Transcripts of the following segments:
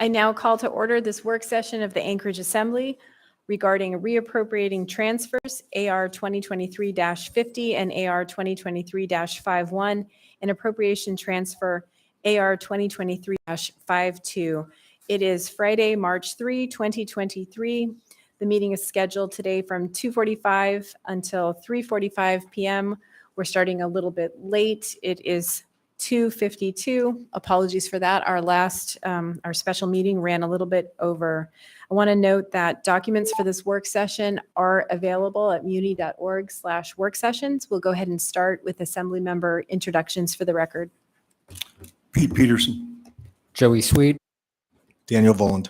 I now call to order this work session of the Anchorage Assembly regarding reappropriating transfers AR 2023-50 and AR 2023-51 and appropriation transfer AR 2023-52. It is Friday, March 3, 2023. The meeting is scheduled today from 2:45 until 3:45 p.m. We're starting a little bit late. It is 2:52. Apologies for that. Our special meeting ran a little bit over. I want to note that documents for this work session are available at muni.org/worksessions. We'll go ahead and start with Assembly member introductions for the record. Pete Peterson. Joey Sweet. Daniel Voland.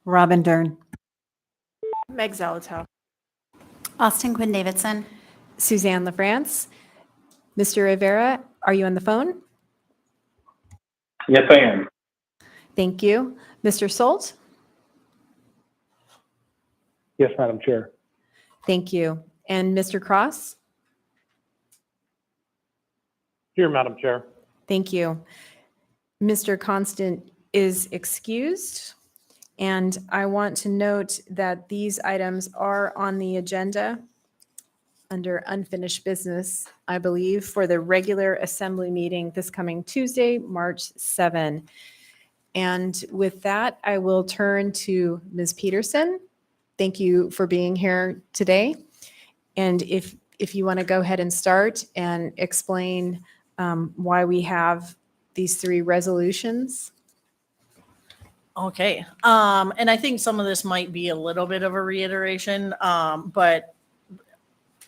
Robin Dern. Meg Zolotow. Austin Quinn Davidson. Suzanne LaFrance. Mr. Rivera, are you on the phone? Yes, I am. Thank you. Mr. Solt? Yes, Madam Chair. Thank you. And Mr. Cross? Here, Madam Chair. Thank you. Mr. Constant is excused. And I want to note that these items are on the agenda under unfinished business, I believe, for the regular assembly meeting this coming Tuesday, March 7. And with that, I will turn to Ms. Peterson. Thank you for being here today. And if you want to go ahead and start and explain why we have these three resolutions. Okay. And I think some of this might be a little bit of a reiteration, but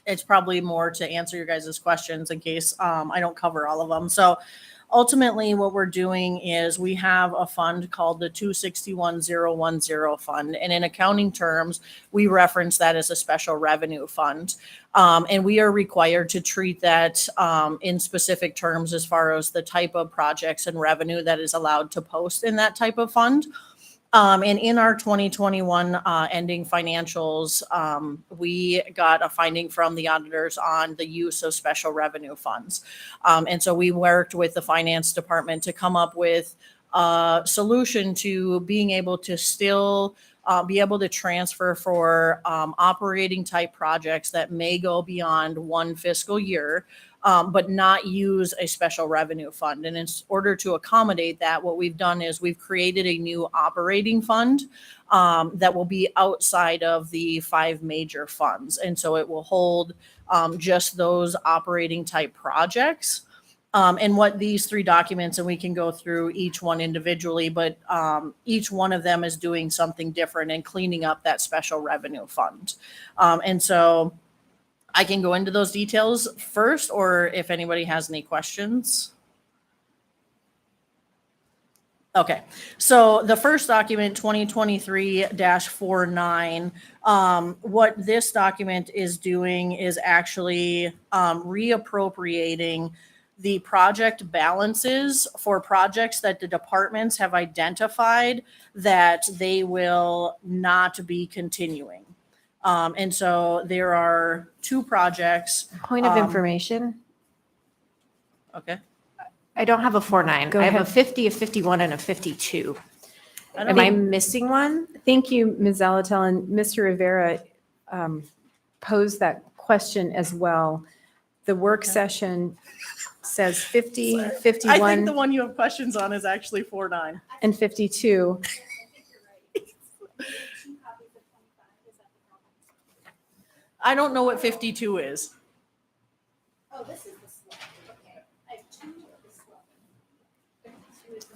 it's probably more to answer your guys' questions in case I don't cover all of them. So ultimately what we're doing is we have a fund called the 261010 fund. And in accounting terms, we reference that as a special revenue fund. And we are required to treat that in specific terms as far as the type of projects and revenue that is allowed to post in that type of fund. And in our 2021 ending financials, we got a finding from the auditors on the use of special revenue funds. And so we worked with the finance department to come up with a solution to being able to still be able to transfer for operating type projects that may go beyond one fiscal year, but not use a special revenue fund. And in order to accommodate that, what we've done is we've created a new operating fund that will be outside of the 5 major funds. And so it will hold just those operating type projects. And what these 3 documents, and we can go through each one individually, but each one of them is doing something different and cleaning up that special revenue fund. And so I can go into those details first, or if anybody has any questions. Okay, so the first document, 2023-49, what this document is doing is actually reappropriating the project balances for projects that the departments have identified that they will not be continuing. And so there are 2 projects. Point of information. Okay. I don't have a 49. Go I have ahead. a 50, a 51, and a 52. Am I missing one? Thank you, Ms. Zolotel, and Mr. Rivera posed that question as well. The work session says 50, I 51, think the one you have questions on is actually 49. and 52. I don't know what 52 is. Oh, this is the slide. Okay. I have 2 of the slide. 52 is the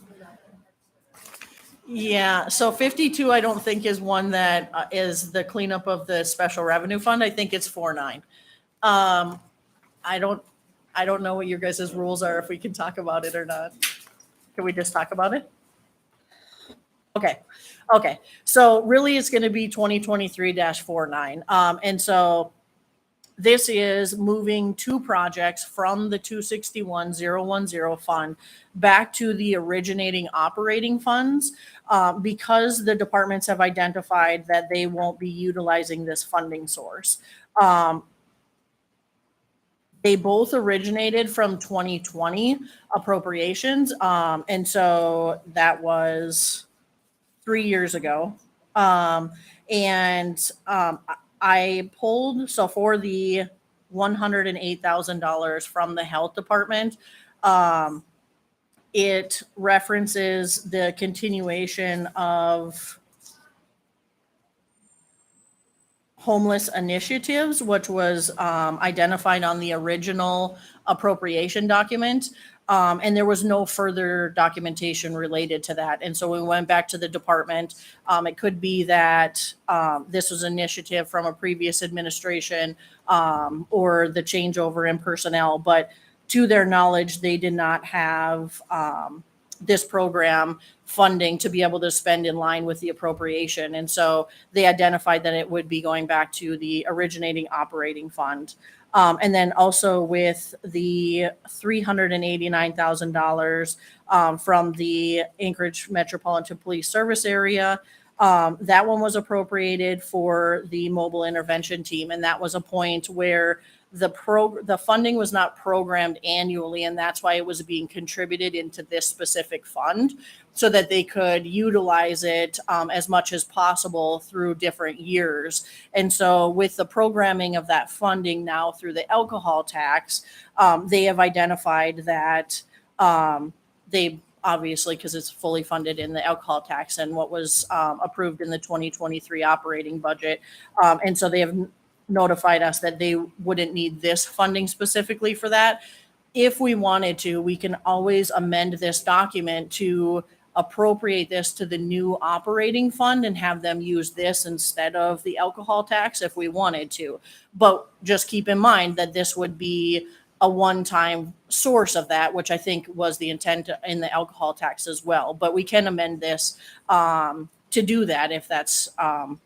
Yeah, so 52 I don't think is one that is the cleanup of the special revenue fund. I think it's 49. I don't know what your guys' rules are, if we can talk about it or not. Can we just talk about it? Okay. So really it's going to be 2023-49. And so this is moving 2 projects from the 261010 fund back to the originating operating funds because the departments have identified that they won't be utilizing this funding source. They both originated from 2020 appropriations. And so that was 3 years ago. I pulled, so for the $108,000 from the health department, it references the continuation of homeless initiatives, which was identified on the original appropriation document. And there was no further documentation related to that. And so we went back to the department. It could be that this was an initiative from a previous administration or the changeover in personnel, but to their knowledge, they did not have this program funding to be able to spend in line with the appropriation. And so they identified that it would be going back to the originating operating fund. And then also with the $389,000 from the Anchorage Metropolitan Police Service area, that one was appropriated for the mobile intervention team. And that was a point where the funding was not programmed annually, and that's why it was being contributed into this specific fund so that they could utilize it as much as possible through different years. And so with the programming of that funding now through the alcohol tax, they have identified that they obviously, because it's fully funded in the alcohol tax and what was approved in the 2023 operating budget. And so they have notified us that they wouldn't need this funding specifically for that. If we wanted to, we can always amend this document to appropriate this to the new operating fund and have them use this instead of the alcohol tax if we wanted to. But just keep in mind that this would be a one-time source of that, which I think was the intent in the alcohol tax as well. But we can amend this to do that if that's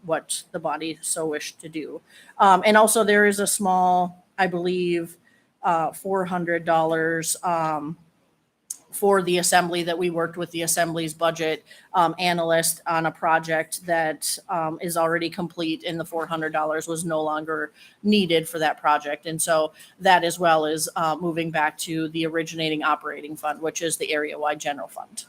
what the body so wished to do. And also there is a small, I believe, $400 for the assembly that we worked with the assembly's budget analyst on a project that is already complete, and the $400 was no longer needed for that project. And so that as well is moving back to the originating operating fund, which is the area-wide general fund.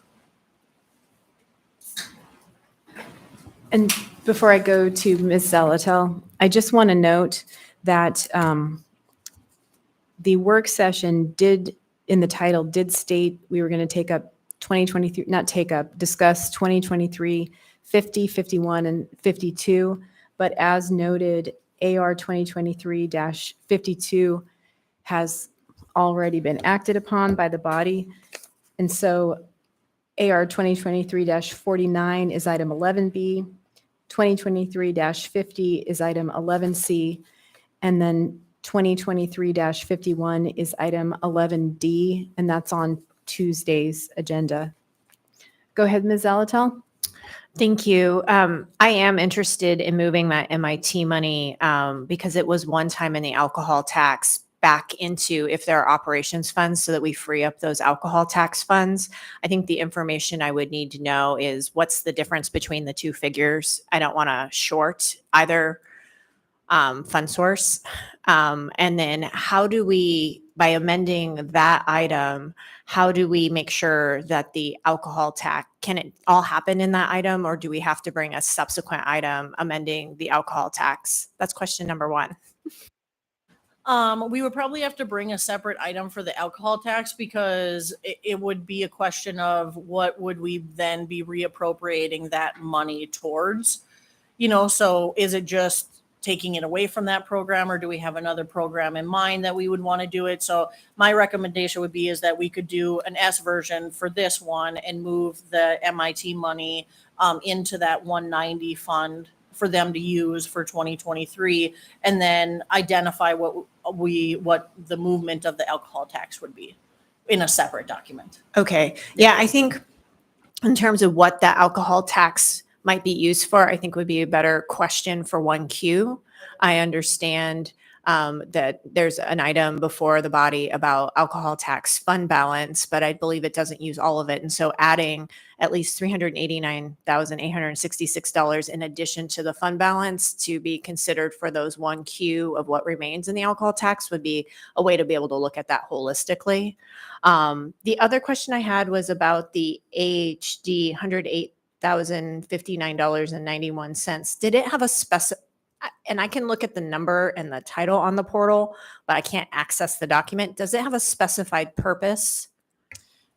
And before I go to Ms. Zalatel, I just want to note that the work session in the title did state we were going to take up 2023, discuss 2023, 50, 51, and 52. But as noted, AR 2023-52 has already been acted upon by the body. And so AR 2023-49 is item 11B, 2023-50 is item 11C, and then 2023-51 is item 11D, and that's on Tuesday's agenda. Go ahead, Ms. Zalatel. Thank you. I am interested in moving that MIT money because it was one time in the alcohol tax back into if there are operations funds so that we free up those alcohol tax funds. I think the information I would need to know is what's the difference between the two figures. I don't want to short either fund source. And then how do we, by amending that item, how do we make sure that the alcohol tax, can it all happen in that item, or do we have to bring a subsequent item amending the alcohol tax? That's question number one. We would probably have to bring a separate item for the alcohol tax because it would be a question of what would we then be reappropriating that money towards, so is it just taking it away from that program, or do we have another program in mind that we would want to do it? So my recommendation would be is that we could do an S version for this one and move the MIT money into that 190 fund for them to use for 2023, and then identify what the movement of the alcohol tax would be in a separate document. Okay. Yeah, I think in terms of what the alcohol tax might be used for, I think would be a better question for 1Q. I understand that there's an item before the body about alcohol tax fund balance, but I believe it doesn't use all of it. And so adding at least $389,866 in addition to the fund balance to be considered for those 1Q of what remains in the alcohol tax would be a way to be able to look at that holistically. The other question I had was about the AHD $108,000 $1,059.91. Did it have a and I can look at the number and the title on the portal, but I can't access the document. Does it have a specified purpose?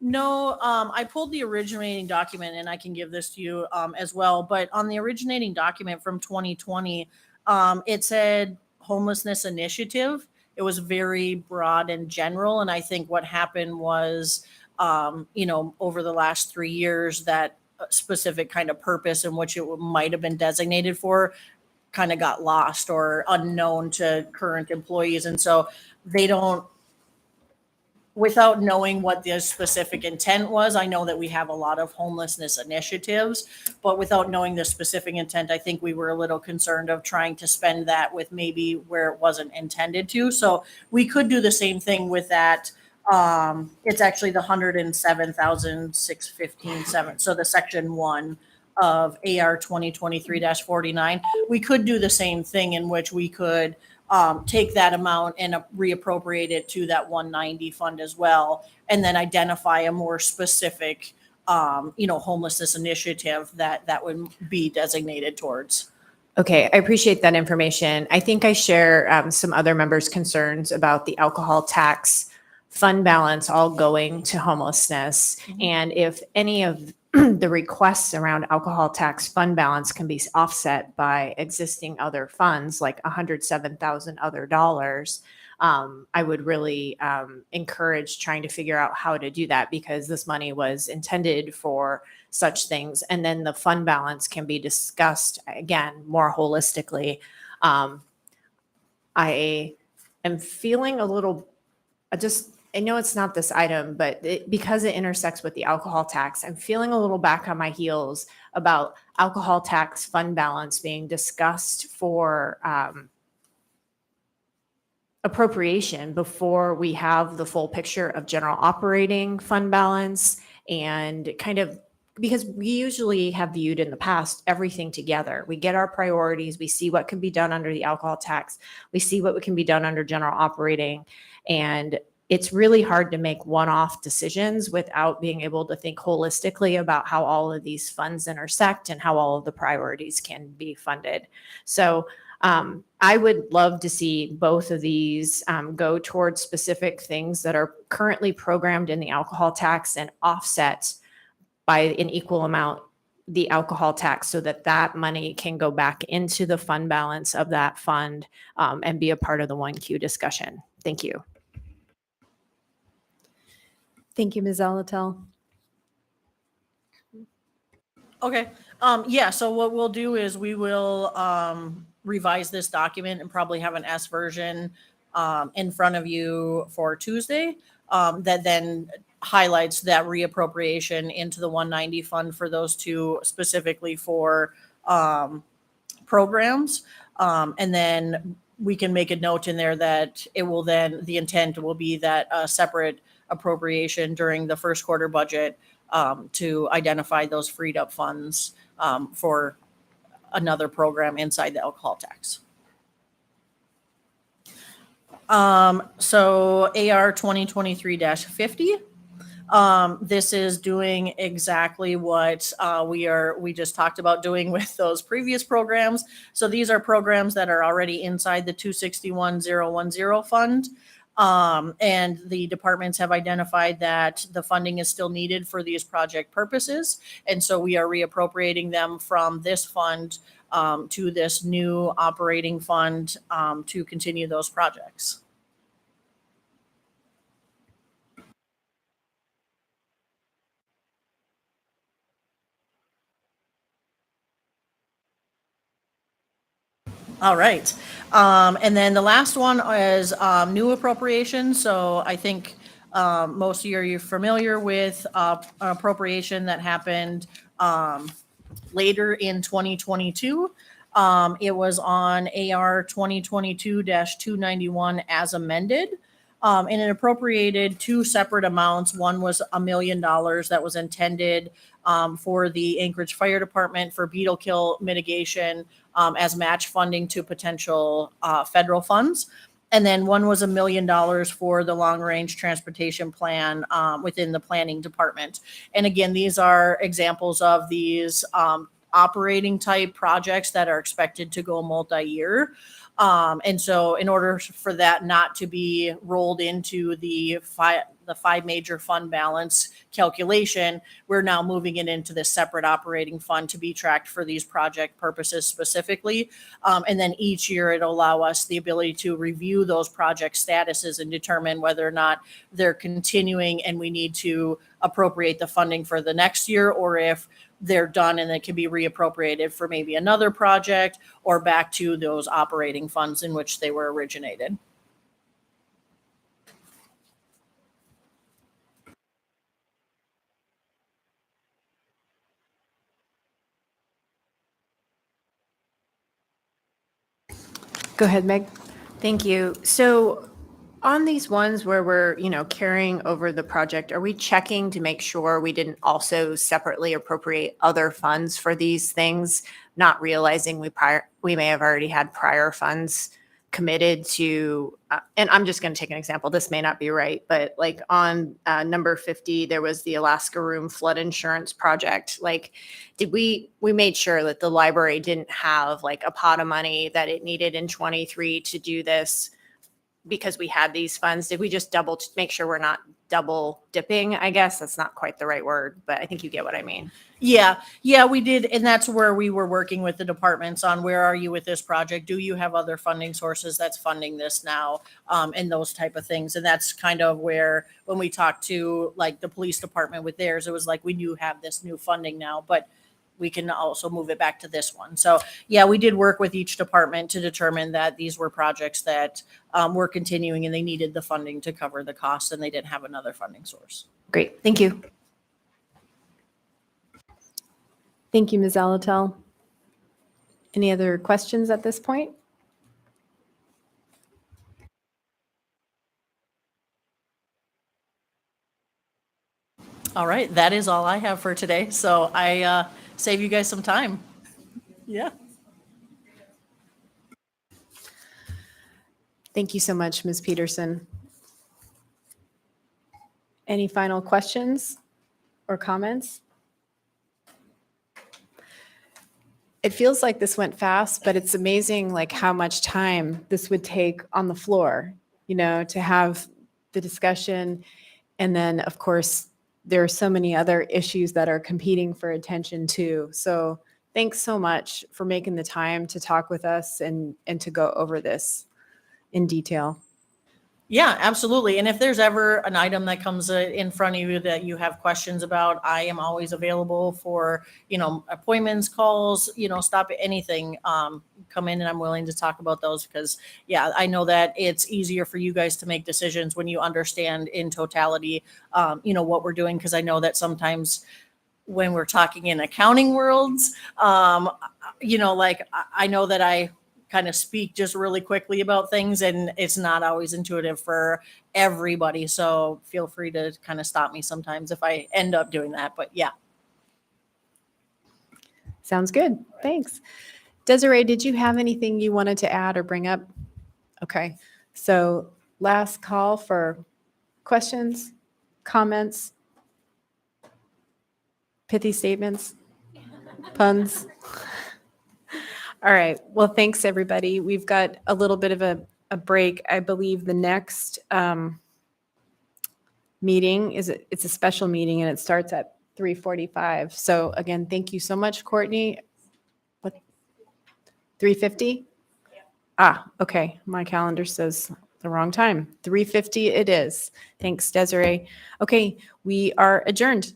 No, I pulled the originating document and I can give this to you as well. But on the originating document from 2020, it said homelessness initiative. It was very broad and general. And I think what happened was, over the last 3 years, that specific kind of purpose in which it might have been designated for kind of got lost or unknown to current employees. And so they don't, without knowing what the specific intent was, I know that we have a lot of homelessness initiatives, but without knowing the specific intent, I think we were a little concerned of trying to spend that with maybe where it wasn't intended to. So we could do the same thing with that. It's actually the 107,615.7. So the section 1 of AR 2023-49. We could do the same thing in which we could take that amount and reappropriate it to that 190 fund as well, and then identify a more specific, homelessness initiative that would be designated towards. Okay, I appreciate that information. I think I share some other members' concerns about the alcohol tax fund balance all going to homelessness. Mhm. And if any of the requests around alcohol tax fund balance can be offset by existing other funds, like $107,000 other dollars, I would really encourage trying to figure out how to do that, because this money was intended for such things. And then the fund balance can be discussed again more holistically. I am feeling a little, I know it's not this item, but because it intersects with the alcohol tax, I'm feeling a little back on my heels about alcohol tax fund balance being discussed for appropriation before we have the full picture of general operating fund balance, and kind of, because we usually have viewed in the past everything together. We get our priorities, we see what can be done under the alcohol tax, we see what can be done under general operating, and it's really hard to make one-off decisions without being able to think holistically about how all of these funds intersect and how all of the priorities can be funded. So I would love to see both of these go towards specific things that are currently programmed in the alcohol tax and offset by an equal amount the alcohol tax, so that that money can go back into the fund balance of that fund and be a part of the 1Q discussion. Thank you. Thank you, Ms. Alatel. Okay. So what we'll do is we will revise this document and probably have an S version in front of you for Tuesday that then highlights that reappropriation into the 190 fund for those two specifically for programs. And then we can make a note in there that it will then, the intent will be that a separate appropriation during the first quarter budget to identify those freed up funds for another program inside the alcohol tax. So AR 2023-50. This is doing exactly what we just talked about doing with those previous programs. So these are programs that are already inside the 261,010 fund. And the departments have identified that the funding is still needed for these project purposes. And so we are reappropriating them from this fund to this new operating fund to continue those projects. All right. And then the last one is new appropriation. So I think most of you are familiar with an appropriation that happened later in 2022. It was on AR 2022-291 as amended. And it appropriated two separate amounts. One was $1 million that was intended for the Anchorage Fire Department for beetle kill mitigation as match funding to potential federal funds. And then one was $1 million for the long-range transportation plan within the planning department. And again, these are examples of these operating type projects that are expected to go multi-year. And so in order for that not to be rolled into the five major fund balance calculation, we're now moving it into this separate operating fund to be tracked for these project purposes specifically. And then each year it'll allow us the ability to review those project statuses and determine whether or not they're continuing and we need to appropriate the funding for the next year, or if they're done and it can be reappropriated for maybe another project or back to those operating funds in which they were originated. Go ahead, Meg. Thank you. So on these ones where we're, carrying over the project, are we checking to make sure we didn't also separately appropriate other funds for these things, not realizing we may have already had prior funds committed to, and I'm just going to take an example. This may not be right, but like on number 50, there was the Alaska Room flood insurance project. Like, we made sure that the library didn't have like a pot of money that it needed in 23 to do this because we had these funds. Did we just make sure we're not double dipping? I guess that's not quite the right word, but I think you get what I mean. Yeah, we did. And that's where we were working with the departments on where are you with this project? Do you have other funding sources that's funding this now? And those type of things. And that's kind of where, when we talked to like the police department with theirs, it was like, we do have this new funding now, but we can also move it back to this one. So yeah, we did work with each department to determine that these were projects that were continuing and they needed the funding to cover the costs and they didn't have another funding source. Great. Thank you. Thank you, Ms. Alatel. Any other questions at this point? All right, that is all I have for today. So I save you guys some time. Yeah. Thank you so much, Ms. Peterson. Any final questions or comments? It feels like this went fast, but it's amazing like how much time this would take on the floor, to have the discussion. And then, of course, there are so many other issues that are competing for attention too. So thanks so much for making the time to talk with us and to go over this in detail. Yeah, absolutely. And if there's ever an item that comes in front of you that you have questions about, I am always available for, appointments, calls, stop at anything. Come in and I'm willing to talk about those because, yeah, I know that it's easier for you guys to make decisions when you understand in totality, what we're doing. Because I know that sometimes when we're talking in accounting worlds, I know that I kind of speak just really quickly about things and it's not always intuitive for everybody. So feel free to kind of stop me sometimes if I end up doing that. But yeah. Sounds good. Thanks. Desiree, did you have anything you wanted to add or bring up? Okay. So last call for questions, comments, pithy statements, puns. All right. Well, thanks, everybody. We've got a little bit of a break. I believe the next meeting it's a special meeting and it starts at 3:45. So again, thank you so much, Courtney. What? 3:50? Okay. My calendar says the wrong time. 3:50 it is. Thanks, Desiree. Okay. We are adjourned.